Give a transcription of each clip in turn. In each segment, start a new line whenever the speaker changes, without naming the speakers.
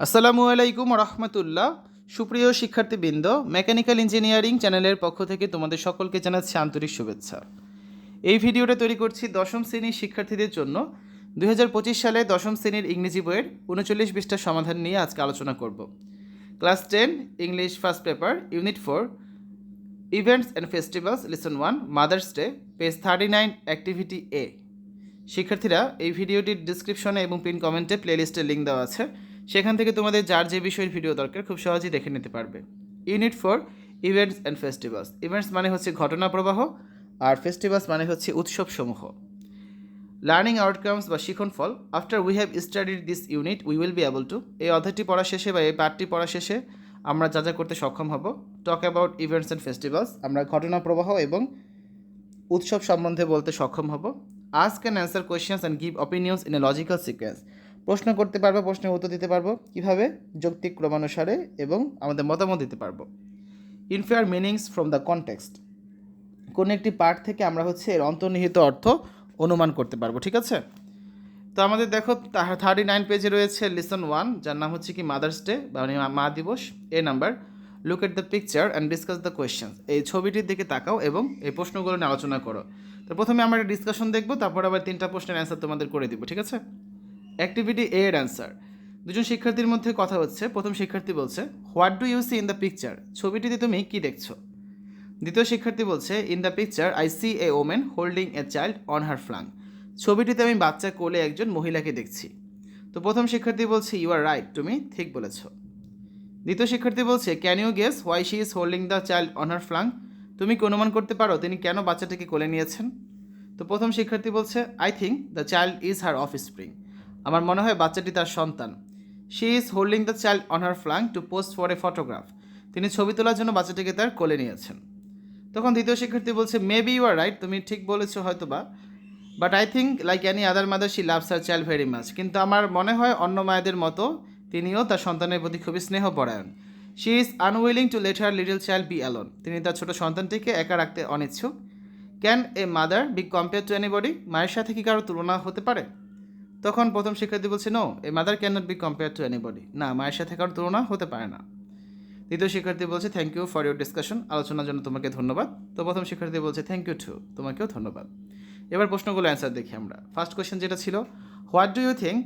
আসসালামু আলাইকুম রহমতুল্লাহ। সুপ্রিয় শিক্ষার্থীবৃন্দ, মেকানিক্যাল ইঞ্জিনিয়ারিং চ্যানেলের পক্ষ থেকে তোমাদের সকলকে জানাচ্ছি আন্তরিক শুভেচ্ছা। এই ভিডিওটা তৈরি করছি দশম শ্রেণীর শিক্ষার্থীদের জন্য। 2025 সালে দশম শ্রেণীর ইংরেজি বইয়ের 39 পৃষ্ঠার সমাধান নিয়ে আজকে আলোচনা করব। Class 10 English first paper unit 4 events and festivals lesson 1 mother's day, page 39, activity A. শিক্ষার্থীরা, এই ভিডিওটির ডিসক্রিপশনে এবং পিন কমেন্টে প্লেলিস্টের লিঙ্ক দেওয়া আছে, সেখান থেকে তোমাদের যার যে বিষয়ের ভিডিও দরকার খুব সহজেই দেখে নিতে পারবে। Unit 4 events and festivals. Events মানে হচ্ছে ঘটনা প্রবাহ, আর ফেস্টিভ্যালস মানে হচ্ছে উৎসবসমূহ। লার্নিং আউটকামস বা শিক্ষণফল। After we have studied this unit we will be able to, এই অধ্যায়টি পড়া শেষে বা এই পাঠটি পড়া শেষে আমরা যা যা করতে সক্ষম হব। Talk about events and festivals, আমরা ঘটনা প্রবাহ এবং উৎসব সম্বন্ধে বলতে সক্ষম হব। Ask and answer questions and give opinions in a logical sequence, প্রশ্ন করতে পারবো, প্রশ্নের উত্তর দিতে পারবো কীভাবে, যৌক্তিক ক্রমানুসারে, এবং আমাদের মতামত দিতে পারবো। ইনফেয়ার মিনিংস ফ্রম দ্য কনটেক্সট, কোনো একটি পাঠ থেকে আমরা এর অন্তর্নিহিত অর্থ অনুমান করতে পারবো। ঠিক আছে, তো আমাদের দেখো 39 পেজে রয়েছে লেসন 1, যার নাম হচ্ছে কি মাদার্স ডে বা মা দিবস। A number, look at the picture and discuss the questions, এই ছবিটির দিকে তাকাও এবং এই প্রশ্নগুলো নিয়ে আলোচনা করো। তো প্রথমে আমরা একটা ডিসকাশন দেখবো, তারপর আবার 3টা প্রশ্নের অ্যান্সার তোমাদের করে দিব। ঠিক আছে, অ্যাক্টিভিটি এ এর অ্যান্সার। দুজন শিক্ষার্থীর মধ্যে কথা হচ্ছে। প্রথম শিক্ষার্থী বলছে, what do you see in the picture, ছবিটিতে তুমি কি দেখছো। দ্বিতীয় শিক্ষার্থী বলছে, in the picture I see a woman holding a child on her flung, ছবিটিতে আমি বাচ্চা কোলে একজন মহিলাকে দেখছি। তো প্রথম শিক্ষার্থী বলছে, ইউ আর রাইট, তুমি ঠিক বলেছ। দ্বিতীয় শিক্ষার্থী বলছে, can you guess why she is holding the child on her flung, তুমি কি অনুমান করতে পারো তিনি কেন বাচ্চাটিকে কোলে নিয়েছেন। তো প্রথম শিক্ষার্থী বলছে, I think the child is her offspring, আমার মনে হয় বাচ্চাটি তার সন্তান। She is holding the child on her flung to post for a photograph, তিনি ছবি তোলার জন্য বাচ্চাটিকে তার কোলে নিয়েছেন। তখন দ্বিতীয় শিক্ষার্থী বলছে, মেবি ইউ আর রাইট, তুমি ঠিক বলেছো হয়তো বা, but I think like any other mother she loves her child very much, কিন্তু আমার মনে হয় অন্য মায়েদের মতো তিনিও তার সন্তানের প্রতি খুবই স্নেহপরায়ণ। She is unwilling to let her little child be alone, তিনি তার ছোট সন্তানটিকে একা রাখতে অনিচ্ছুক। Can a mother be compare to anybody, মায়ের সাথে কি কারো তুলনা হতে পারে। তখন প্রথম শিক্ষার্থী বলছে, no, a mother can not be compare to anybody, না, মায়ের সাথে কারো তুলনা হতে পারে না। দ্বিতীয় শিক্ষার্থী বলছে, thank you for your discussion, আলোচনার জন্য তোমাকে ধন্যবাদ। তো প্রথম শিক্ষার্থী বলছে, থ্যাংক ইউ টু, তোমাকেও ধন্যবাদ। এবার প্রশ্নগুলো অ্যান্সার দেখি আমরা। ফার্স্ট কোয়েশ্চেন যেটা ছিল, what do you think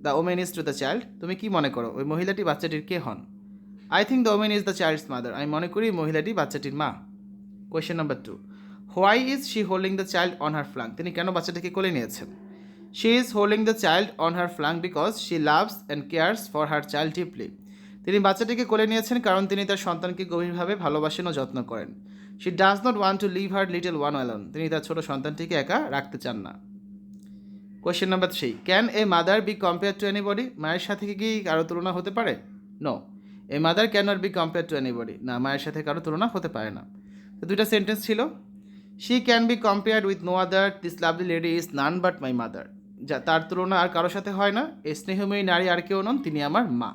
the woman is to the child, তুমি কি মনে করো ওই মহিলাটি বাচ্চাটির কে হন। I think the woman is the child's mother, আমি মনে করি মহিলাটি বাচ্চাটির মা। Question number 2, why is she holding the child on her flung, তিনি কেন বাচ্চাটিকে কোলে নিয়েছেন। She is holding the child on her flung because she loves and cares for her child deeply, তিনি বাচ্চাটিকে কোলে নিয়েছেন কারণ তিনি তার সন্তানকে গভীরভাবে ভালোবাসেন ও যত্ন করেন। She does not want to leave her little one alone, তিনি তার ছোট সন্তানটিকে একা রাখতে চান না। Question number 3, can a mother be compare to anybody, মায়ের সাথে কি কারো তুলনা হতে পারে। No, a mother can not be compare to anybody, না, মায়ের সাথে কারো তুলনা হতে পারে না। তো দুইটা সেন্টেন্স ছিল। She can be compared with no other, this lovely lady is none but my mother, যা তার তুলনা আর কারোর সাথে হয় না, এই স্নেহময়ী নারী আর কেউ নন, তিনি আমার মা।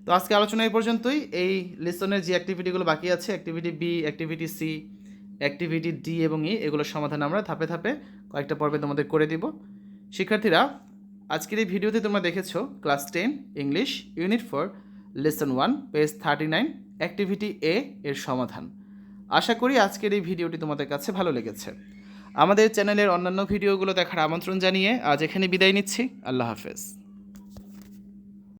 তো আজকে আলোচনা এই পর্যন্তই। এই লেসনের যে অ্যাক্টিভিটিগুলো বাকি আছে, activity B, activity C, activity D এবং ই, এগুলোর সমাধান আমরা ধাপে ধাপে কয়েকটা পর্বে তোমাদের করে দিব। শিক্ষার্থীরা, আজকের এই ভিডিওতে তোমরা দেখেছো class 10 English unit 4 lesson 1 page 39 activity A এর সমাধান। আশা করি আজকের এই ভিডিওটি তোমাদের কাছে ভালো লেগেছে। আমাদের চ্যানেলের অন্যান্য ভিডিওগুলো দেখার আমন্ত্রণ জানিয়ে আজ এখানে বিদায় নিচ্ছি। আল্লাহ হাফেজ।